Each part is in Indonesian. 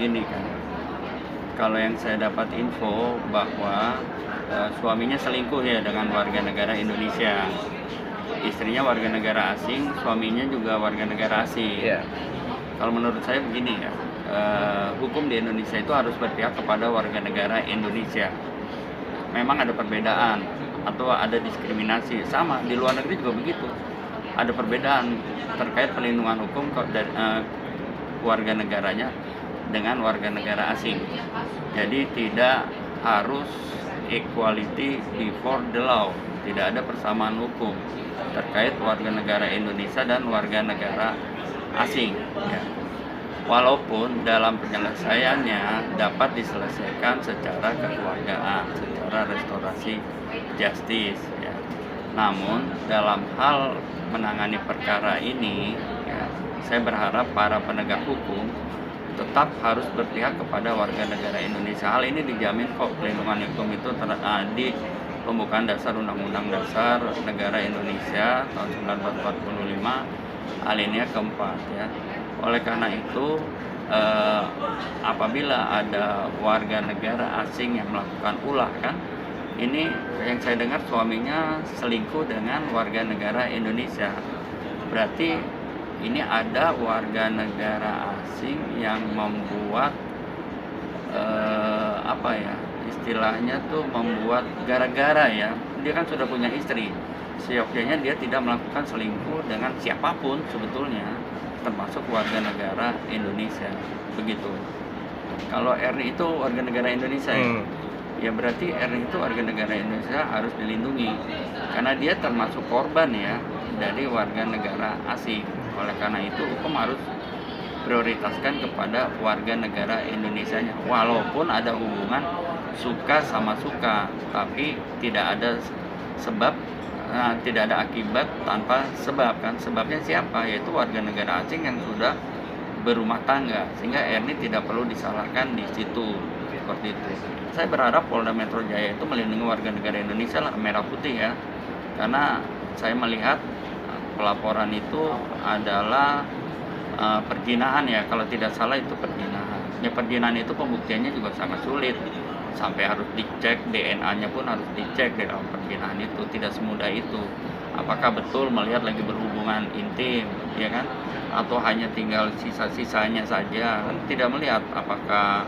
begini kan, kalau yang saya dapat info bahwa suaminya selingkuh ya dengan warga negara Indonesia, istrinya warga negara asing, suaminya juga warga negara asing. Iya. Kalau menurut saya begini ya, hukum di Indonesia itu harus berpihak kepada warga negara Indonesia. Memang ada perbedaan atau ada diskriminasi, sama di luar negeri juga begitu. Ada perbedaan terkait perlindungan hukum dari warga negaranya dengan warga negara asing. Jadi tidak harus equality before the law, tidak ada persamaan hukum terkait warga negara Indonesia dan warga negara asing ya. Walaupun dalam penyelesaiannya dapat diselesaikan secara kekeluargaan, secara restorasi justice ya. Namun dalam hal menangani perkara ini ya, saya berharap para penegak hukum tetap harus berpihak kepada warga negara Indonesia. Hal ini dijamin kok perlindungan hukum itu di pembukaan dasar Undang-Undang Dasar Negara Indonesia tahun 1945 alinea keempat ya. Oleh karena itu apabila ada warga negara asing yang melakukan ulah kan, ini yang saya dengar suaminya selingkuh dengan warga negara Indonesia, berarti ini ada warga negara asing yang membuat istilahnya tuh membuat gara-gara ya, dia kan sudah punya istri, seyogyanya dia tidak melakukan selingkuh dengan siapapun sebetulnya, termasuk warga negara Indonesia begitu. Kalau Erni itu warga negara Indonesia ya berarti Erni itu warga negara Indonesia harus dilindungi karena dia termasuk korban ya dari warga negara asing. Oleh karena itu hukum harus prioritaskan kepada warga negara Indonesianya, walaupun ada hubungan suka sama suka, tapi tidak ada sebab, tidak ada akibat tanpa sebab kan. Sebabnya siapa? Yaitu warga negara asing yang sudah berumah tangga, sehingga Erni tidak perlu disalahkan di situ seperti itu. Saya berharap Polda Metro Jaya itu melindungi warga negara Indonesia lah, merah putih ya, karena saya melihat pelaporan itu adalah perjinahan ya, kalau tidak salah itu perjinahan. Ya perjinahan itu pembuktiannya juga sangat sulit, sampai harus dicek DNA-nya pun harus dicek di dalam perjinahan itu, tidak semudah itu. Apakah betul melihat lagi berhubungan intim, ya kan? Atau hanya tinggal sisa-sisanya saja, kan tidak melihat apakah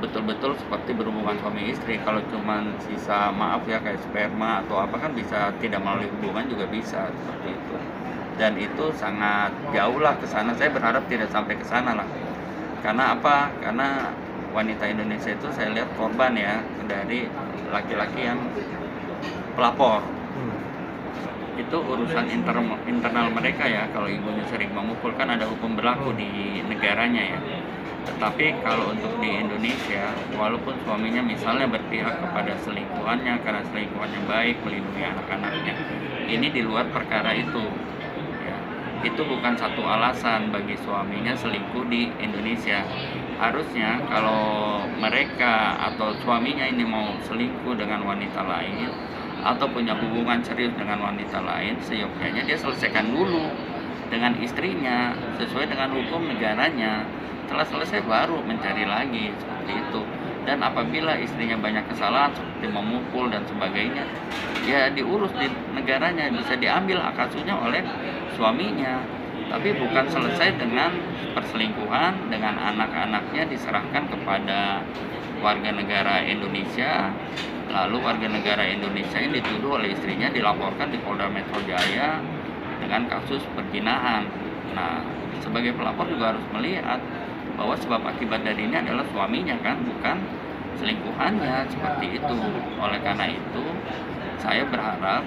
betul-betul seperti berhubungan suami istri. Kalau cuma sisa maaf ya kayak sperma atau apa kan bisa tidak melalui hubungan juga bisa seperti itu. Dan itu sangat jauh lah ke sana. Saya berharap tidak sampai ke sana lah. Karena apa? Karena wanita Indonesia itu saya lihat korban ya dari laki-laki yang pelapor. Itu urusan internal mereka ya. Kalau ibunya sering memukul kan ada hukum berlaku di negaranya ya. Tetapi kalau untuk di Indonesia, walaupun suaminya misalnya berpihak kepada selingkuhannya karena selingkuhannya baik, melindungi anak-anaknya, ini di luar perkara itu ya. Itu bukan satu alasan bagi suaminya selingkuh di Indonesia. Harusnya kalau mereka atau suaminya ini mau selingkuh dengan wanita lain atau punya hubungan serius dengan wanita lain, seyogyanya dia selesaikan dulu dengan istrinya sesuai dengan hukum negaranya. Setelah selesai baru mencari lagi seperti itu. Dan apabila istrinya banyak kesalahan seperti memukul dan sebagainya, ya diurus di negaranya, bisa diambil hak asuhnya oleh suaminya. Tapi bukan selesai dengan perselingkuhan, dengan anak-anaknya diserahkan kepada warga negara Indonesia, lalu warga negara Indonesia ini dituduh oleh istrinya dilaporkan di Polda Metro Jaya dengan kasus perzinahan. Nah, sebagai pelapor juga harus melihat bahwa sebab akibat dari ini adalah suaminya kan, bukan selingkuhannya seperti itu. Oleh karena itu saya berharap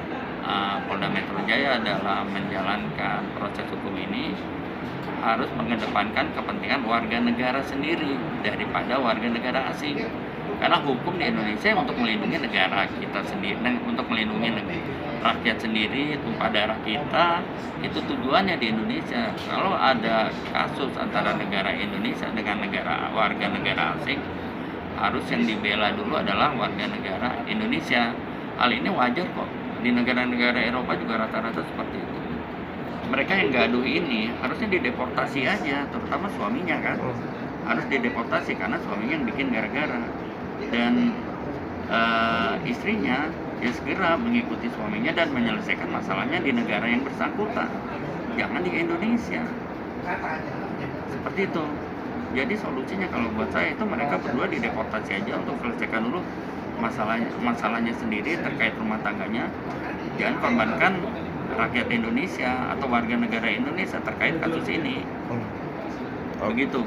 Polda Metro Jaya dalam menjalankan proses hukum ini harus mengedepankan kepentingan warga negara sendiri daripada warga negara asing. Karena hukum di Indonesia untuk melindungi negara kita sendiri, untuk melindungi rakyat sendiri, tumpah darah kita, itu tujuannya di Indonesia. Kalau ada kasus antara negara Indonesia dengan warga negara asing, harus yang dibela dulu adalah warga negara Indonesia. Hal ini wajar kok, di negara-negara Eropa juga rata-rata seperti itu. Mereka yang gaduh ini harusnya dideportasi aja, terutama suaminya kan. harus dideportasi karena suaminya yang bikin gara-gara. Dan istrinya ya segera mengikuti suaminya dan menyelesaikan masalahnya di negara yang bersangkutan, jangan di Indonesia. Seperti itu. Jadi solusinya kalau buat saya itu mereka berdua dideportasi aja untuk selesaikan dulu masalahnya sendiri terkait rumah tangganya. Jangan korbankan rakyat Indonesia atau warga negara Indonesia terkait kasus ini. Begitu.